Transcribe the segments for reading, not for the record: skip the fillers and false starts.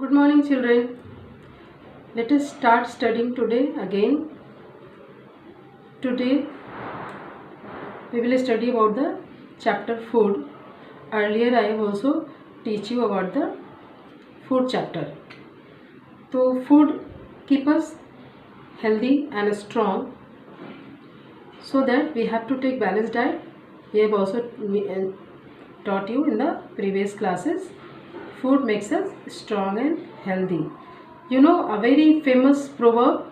Good morning, children. Let us start studying today again. Today we will study about the chapter food. Earlier I have also teach you about the food chapter. So food keep us healthy and strong. So that we have to take balanced diet. We have also taught you in the previous classes. Food makes us strong and healthy. You know a very famous proverb,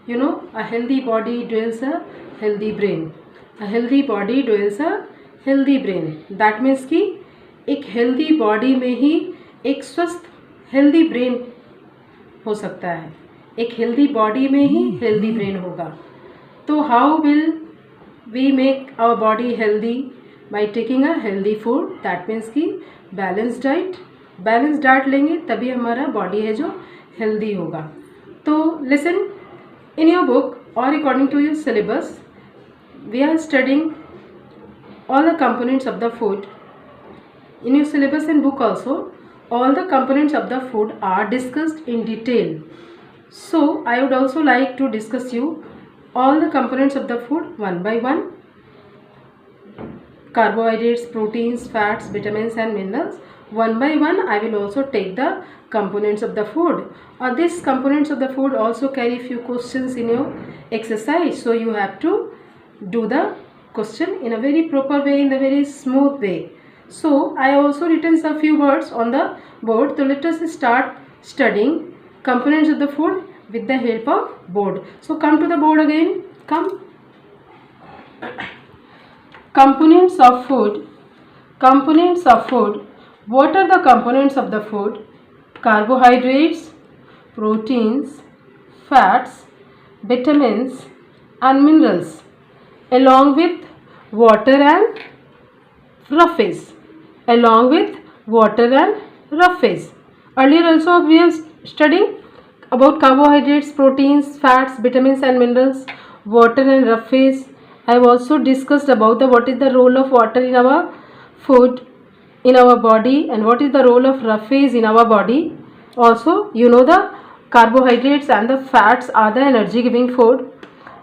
a healthy body dwells a healthy brain. A healthy body dwells a healthy brain. That means कि एक healthy body में ही एक स्वस्थ healthy brain हो सकता है. एक healthy body में ही healthy brain होगा. तो how will we make our body healthy? By taking a healthy food. That means कि balanced diet. बैलेंस डाइट लेंगे तभी हमारा बॉडी है जो हेल्दी होगा. तो लिसन इन योर बुक और according to your syllabus we are studying all the components of the food. In your syllabus and book also, all the components of the food are discussed in detail. So I would also like to discuss you all the components of the food one by one. Carbohydrates, proteins, fats, vitamins and minerals. One by one I will also take the components of the food. These components of the food also carry few questions in your exercise. So you have to do the question in a very proper way, in the very smooth way. So I also written some few words on the board. So let us start studying components of the food with the help of board. So come to the board again. Come. Components of food. Components of food. What are the components of the food? Carbohydrates, proteins, fats, vitamins and minerals, along with water and rough phase. Along with water and rough phase. Earlier also we have studied about carbohydrates, proteins, fats, vitamins and minerals, water and rough phase. I have also discussed about what is the role of water in our food, in our body, and what is the role of rough phase in our body. Also you know the carbohydrates and the fats are the energy giving food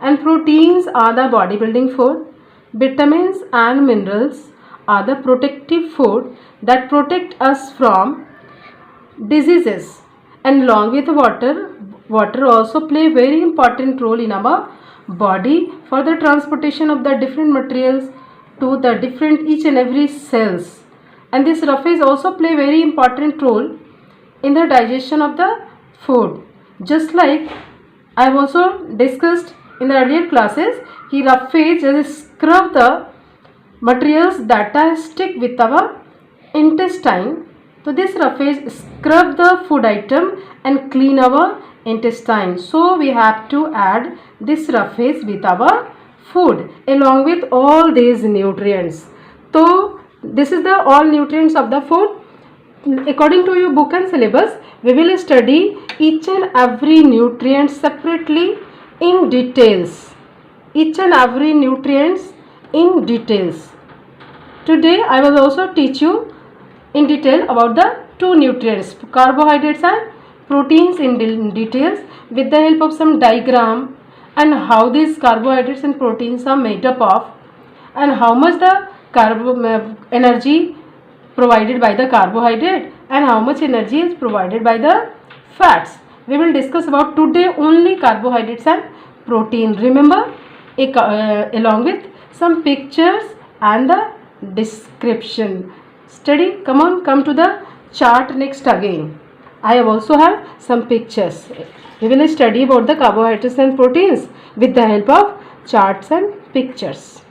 and proteins are the body building food. Vitamins and minerals are the protective food that protect us from diseases, and along with water also play very important role in our body for the transportation of the different materials to the different each and every cells. And this rough phase also play very important role in the digestion of the food. Just like I have also discussed in the earlier classes, कि rough phase just scrub the materials that are stick with our intestine. So this rough phase scrub the food item and clean our intestine. So we have to add this rough phase with our food along with all these nutrients. So this is the all nutrients of the food. According to your book and syllabus, we will study each and every nutrient separately in details. Each and every nutrients in details. Today I will also teach you in detail about the two nutrients, carbohydrates and proteins in details with the help of some diagram, and how these carbohydrates and proteins are made up of, and how much the energy provided by the carbohydrate and how much energy is provided by the fats. We will discuss about today only carbohydrates and protein. Remember, along with some pictures and the description. Study. Come on, come to the chart next again. I have also have some pictures. We will study about the carbohydrates and proteins with the help of charts and pictures.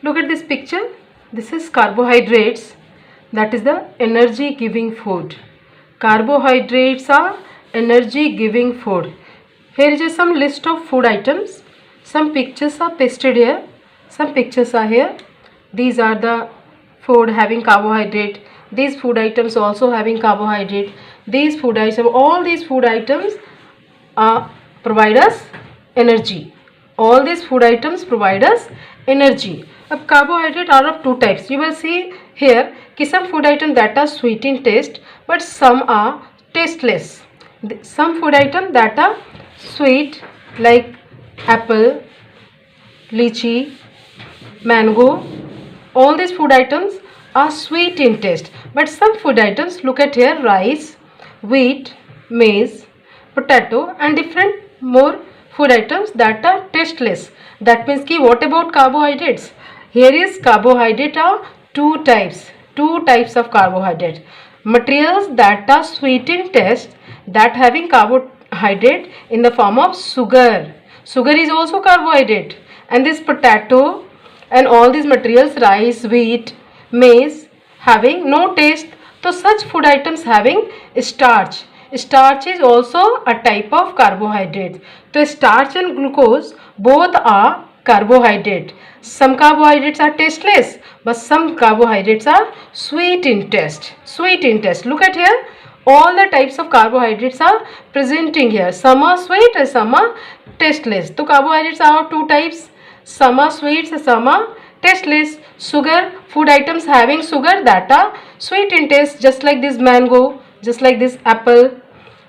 Look at this picture. This is carbohydrates, that is the energy giving food. Carbohydrates are energy giving food. Here is some list of food items. Some pictures are pasted here. Some pictures are here. These are the food having carbohydrate. These food items also having carbohydrate. These food items, all these food items provide us energy. All these food items provide us energy. अब carbohydrate are of two types. You will see here कि some food items that are sweet in taste but some are tasteless. Some food items that are sweet like apple, lychee, mango, all these food items are sweet in taste. But some food items, look at here, rice, wheat, maize, potato and different more food items that are tasteless. That means ki what about carbohydrates? Here is carbohydrate are two types of carbohydrate. Materials that are sweet in taste, that having carbohydrate in the form of sugar. Sugar is also carbohydrate. And this potato and all these materials, rice, wheat, maize, having no taste. So such food items having starch. Starch is also a type of carbohydrate. So starch and glucose both are carbohydrate. Some carbohydrates are tasteless, but some carbohydrates are sweet in taste. Sweet in taste. Look at here. All the types of carbohydrates are presenting here. Some are sweet and some are tasteless. So carbohydrates are two types. Some are sweet and some are tasteless. Sugar, food items having sugar that are sweet in taste, just like this mango, just like this apple,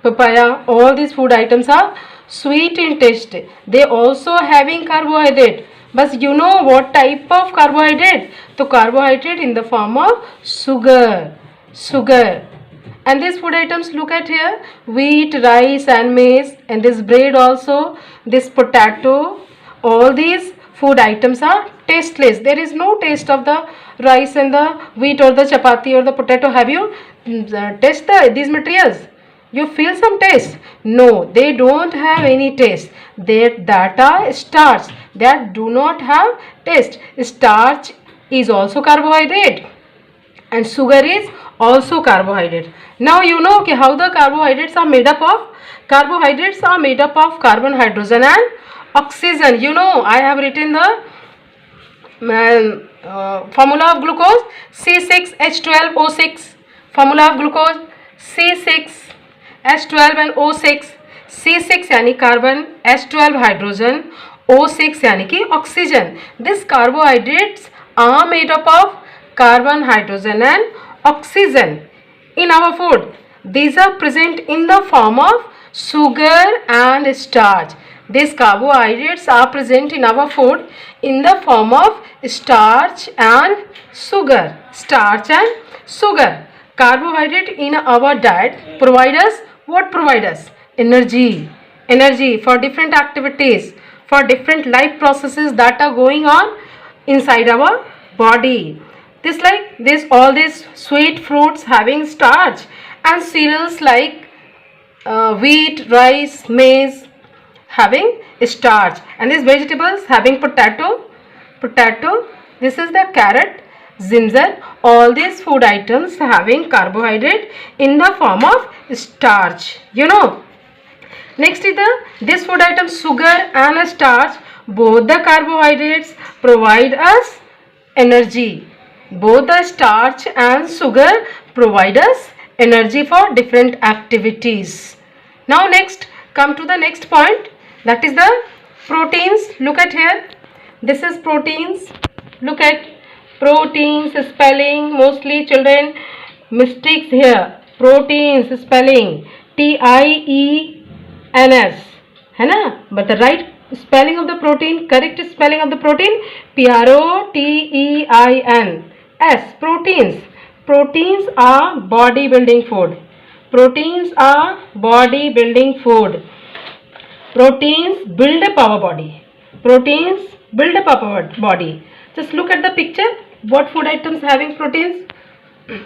papaya. All these food items are sweet in taste. They also having carbohydrate. But you know what type of carbohydrate? So carbohydrate in the form of sugar. And these food items, look at here, wheat, rice and maize, and this bread also, this potato, all these food items are tasteless. There is no taste of the rice and the wheat or the chapati or the potato. Have you tasted these materials? You feel some taste? No, they don't have any taste. That are starch, that do not have taste. Starch is also carbohydrate and sugar is also carbohydrate. Now you know how the carbohydrates are made up of. Carbohydrates are made up of carbon, hydrogen and oxygen. You know, I have written the formula of glucose, C6H12O6. Formula of glucose, C6H12 and O6. C6 यानी carbon, H12 hydrogen, O6 यानी कि oxygen. These carbohydrates are made up of carbon, hydrogen and oxygen in our food. These are present in the form of sugar and starch. These carbohydrates are present in our food in the form of starch and sugar. Starch and sugar. Carbohydrate in our diet provide us what? Provide us energy. Energy for different activities, for different life processes that are going on inside our body. This like this, all these sweet fruits having starch, and cereals like wheat, rice, maize having starch, and these vegetables having potato. This is the carrot, ginger. All these food items having carbohydrate in the form of starch. You know. Next is this food item, sugar and starch. Both the carbohydrates provide us energy. Both the starch and sugar provide us energy for different activities. Now next, come to the next point, that is the proteins. Look at here. This is proteins. Look at proteins spelling. Mostly children mistakes here. Proteins spelling TIENS, है ना? But the right spelling of the protein, correct spelling of the protein, PROTEINS. Proteins. Proteins are bodybuilding food. Proteins are bodybuilding food. Proteins build up our body. Proteins build up our body. Just look at the picture. What food items having proteins?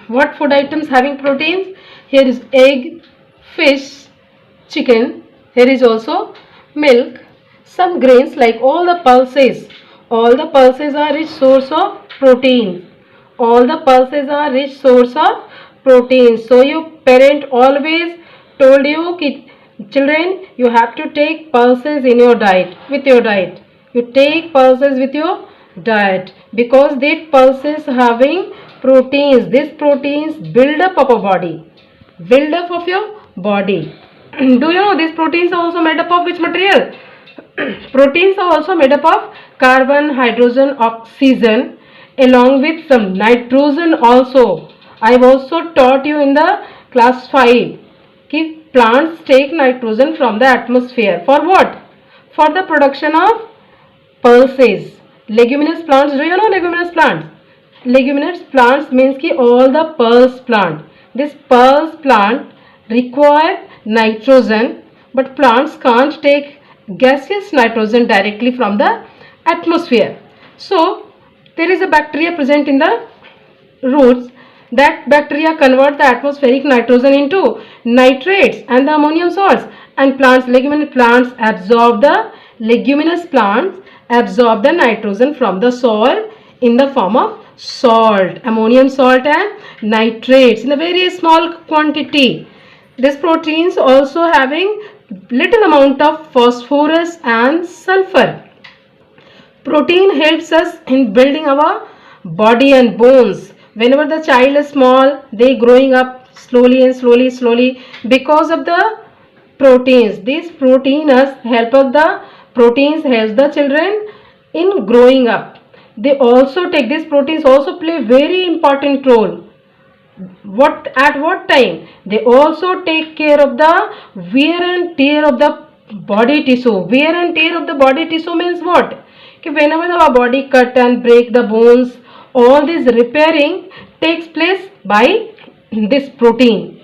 What food items having proteins? Here is egg, fish, chicken. Here is also milk. Some grains like all the pulses. All the pulses are rich source of protein. All the pulses are rich source of protein. So your parent always told you, children, you have to take pulses in your diet, with your diet. You take pulses with your diet because these pulses having proteins. These proteins build up our body. Build up of your body. Do you know these proteins are also made up of which material? Proteins are also made up of carbon, hydrogen, oxygen, along with some nitrogen also. I have also taught you in the class 5 कि plants take nitrogen from the atmosphere for what? For the production of pulses. Leguminous plants, do you know leguminous plants? Leguminous plants means ki all the pulse plant. This pulse plant require nitrogen, but plants can't take gaseous nitrogen directly from the atmosphere. So there is a bacteria present in the roots. That bacteria convert the atmospheric nitrogen into nitrates and the ammonium salts, and leguminous plants absorb the nitrogen from the soil in the form of salt, ammonium salt and nitrates in a very small quantity. These proteins also having little amount of phosphorus and sulfur. Protein helps us in building our body and bones. Whenever the child is small, they growing up slowly and slowly because of the proteins. These proteins help the children in growing up. They also take these proteins also play very important role. At what time? They also take care of the wear and tear of the body tissue. Wear and tear of the body tissue means what? Whenever our body cut and break the bones, all this repairing takes place by this protein.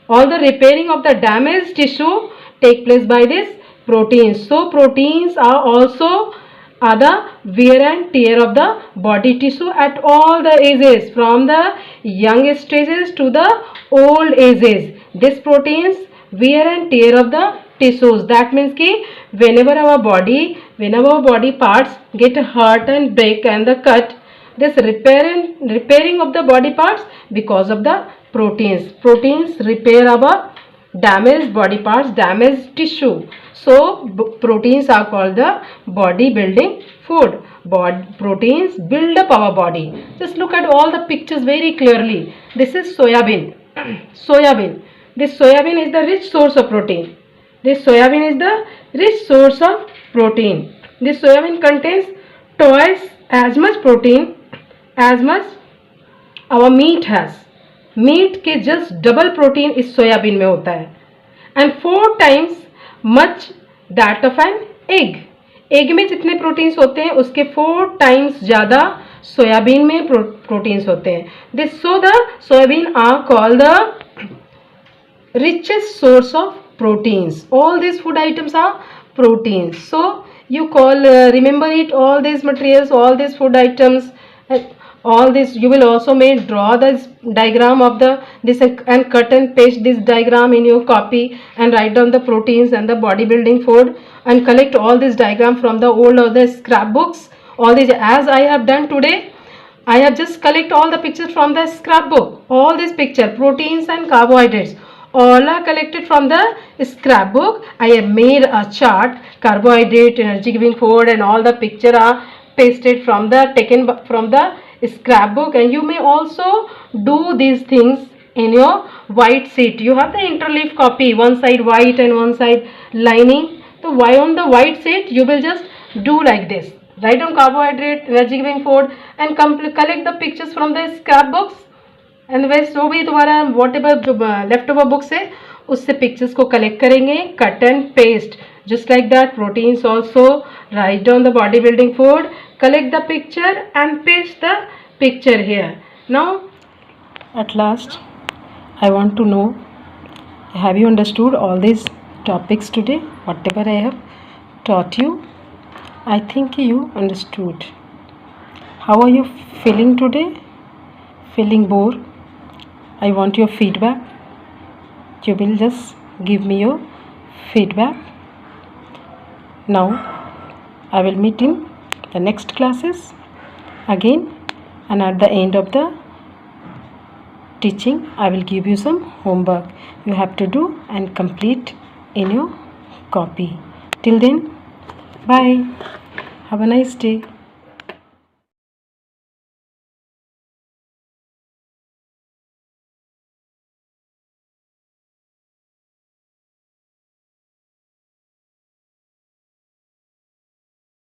All the repairing of the damaged tissue take place by this proteins. So proteins are also the wear and tear of the body tissue at all the ages, from the young stages to the old ages. This proteins wear and tear of the tissues. That means ki whenever our body parts get hurt and break and the cut, this repairing of the body parts because of the proteins. Proteins repair our damaged body parts, damaged tissue. So proteins are called the body building food. Proteins build up our body. Just look at all the pictures very clearly. This is soybean. Soybean. This soybean is the rich source of protein. This soybean is the rich source of protein. This soybean contains twice as much protein as much our meat has. Meat के just double protein इस soybean में होता है, and 4 times much that of an egg. Egg में जितने proteins होते हैं उसके 4 times ज़्यादा सोयाबीन में प्रोटीन्स होते हैं. This so the soybean are called the richest source of proteins. All these food items are proteins. So you remember it, all these materials, all these food items, all this. You will also draw this diagram of this and cut and paste this diagram in your copy and write down the proteins and the bodybuilding food, and collect all this diagram from the old or the scrapbooks. All these, as I have done today, I have just collect all the pictures from the scrapbook. All these picture, proteins and carbohydrates, all are collected from the scrapbook. I have made a chart, carbohydrate, energy giving food, and all the picture are pasted from taken from the scrapbook. And you may also do these things in your white sheet. You have the interleaf copy, one side white and one side lining. So why on the white sheet you will just do like this. Write down carbohydrate, energy giving food, and collect the pictures from the scrapbooks. And वैसे जो भी तुम्हारा whatever जो left over books है उससे pictures को collect करेंगे, cut and paste. Just like that proteins also, write down the body building food, collect the picture and paste the picture here. Now at last I want to know, have you understood all this topics today, whatever I have taught you? I think you understood. How are you feeling today? Feeling bored? I want your feedback. You will just give me your feedback. Now I will meet in the next classes again, and at the end of the teaching I will give you some homework you have to do and complete in your copy. Till then, bye. Have a nice day.